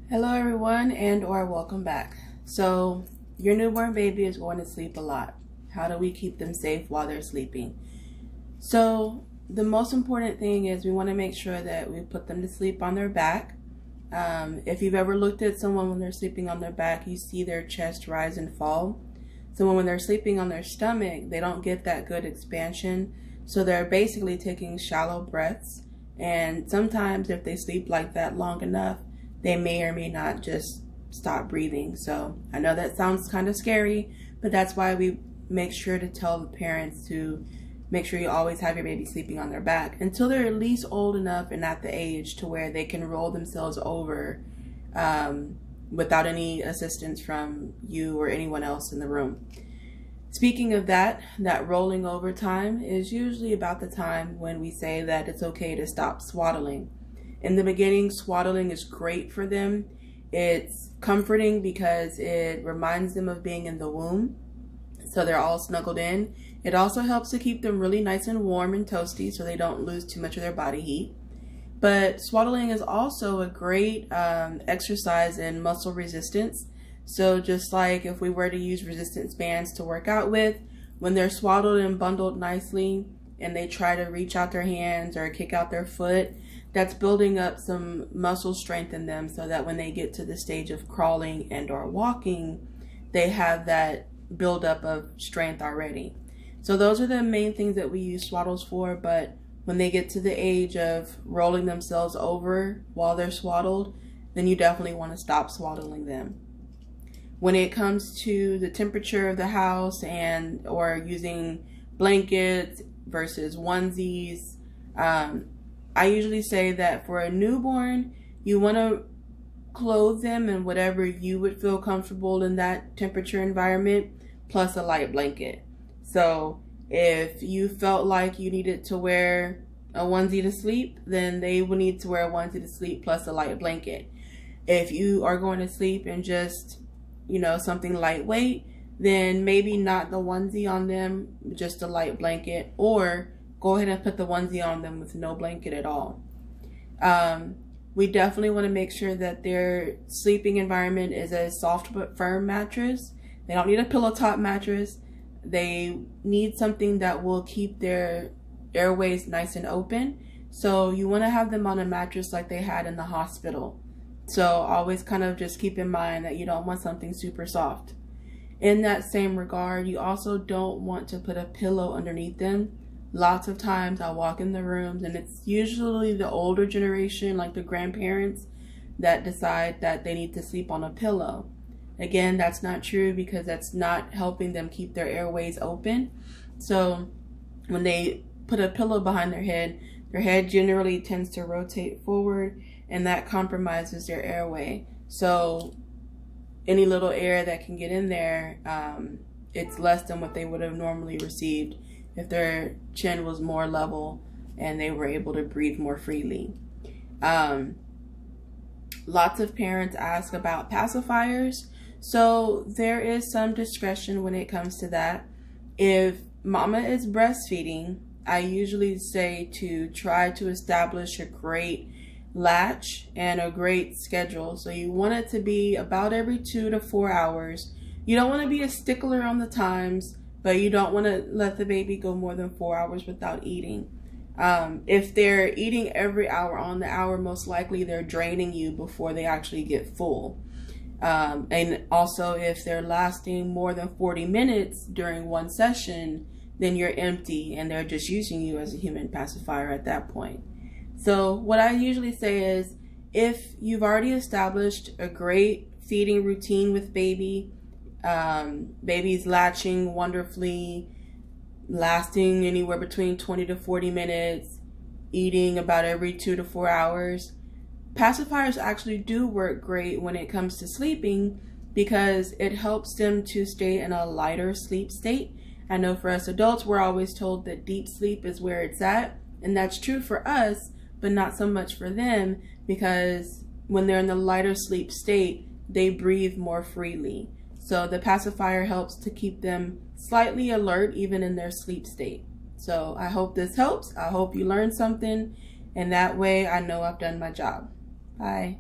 Hello everyone and/or welcome back. So your newborn baby is going to sleep a lot. How do we keep them safe while they're sleeping? So the most important thing is we want to make sure that we put them to sleep on their back. If you've ever looked at someone when they're sleeping on their back, you see their chest rise and fall. So when they're sleeping on their stomach, they don't get that good expansion. So they're basically taking shallow breaths. And sometimes if they sleep like that long enough, they may or may not just stop breathing. So I know that sounds kind of scary, but that's why we make sure to tell the parents to make sure you always have your baby sleeping on their back until they're at least old enough and at the age to where they can roll themselves over without any assistance from you or anyone else in the room. Speaking of that rolling over time is usually about the time when we say that it's okay to stop swaddling. In the beginning, swaddling is great for them. It's comforting because it reminds them of being in the womb, so they're all snuggled in. It also helps to keep them really nice and warm and toasty so they don't lose too much of their body heat. But swaddling is also a great exercise in muscle resistance. So just like if we were to use resistance bands to work out with, when they're swaddled and bundled nicely and they try to reach out their hands or kick out their foot, that's building up some muscle strength in them so that when they get to the stage of crawling and or walking, they have that buildup of strength already. So those are the main things that we use swaddles for, but when they get to the age of rolling themselves over while they're swaddled, then you definitely want to stop swaddling them. When it comes to the temperature of the house and or using blankets versus onesies, I usually say that for a newborn, you want to clothe them in whatever you would feel comfortable in that temperature environment, plus a light blanket. So if you felt like you needed to wear a onesie to sleep, then they will need to wear a onesie to sleep plus a light blanket. If you are going to sleep in just, something lightweight, then maybe not the onesie on them, just a light blanket, or go ahead and put the onesie on them with no blanket at all. We definitely want to make sure that their sleeping environment is a soft but firm mattress. They don't need a pillow top mattress. They need something that will keep their airways nice and open. So you want to have them on a mattress like they had in the hospital. So always kind of just keep in mind that you don't want something super soft. In that same regard, you also don't want to put a pillow underneath them. Lots of times I walk in the rooms and it's usually the older generation, like the grandparents, that decide that they need to sleep on a pillow. Again, that's not true because that's not helping them keep their airways open. So when they put a pillow behind their head generally tends to rotate forward and that compromises their airway. So any little air that can get in there, it's less than what they would have normally received if their chin was more level and they were able to breathe more freely. Lots of parents ask about pacifiers. So there is some discretion when it comes to that. If mama is breastfeeding, I usually say to try to establish a great latch and a great schedule. So you want it to be about every 2 to 4 hours. You don't want to be a stickler on the times, but you don't want to let the baby go more than 4 hours without eating. If they're eating every hour on the hour, most likely they're draining you before they actually get full. And also if they're lasting more than 40 minutes during one session, then you're empty and they're just using you as a human pacifier at that point. So what I usually say is if you've already established a great feeding routine with baby, baby's latching wonderfully, lasting anywhere between 20 to 40 minutes, eating about every 2 to 4 hours, pacifiers actually do work great when it comes to sleeping because it helps them to stay in a lighter sleep state. I know for us adults, we're always told that deep sleep is where it's at, and that's true for us, but not so much for them because when they're in the lighter sleep state, they breathe more freely. So the pacifier helps to keep them slightly alert even in their sleep state. So I hope this helps. I hope you learned something, and that way I know I've done my job. Bye.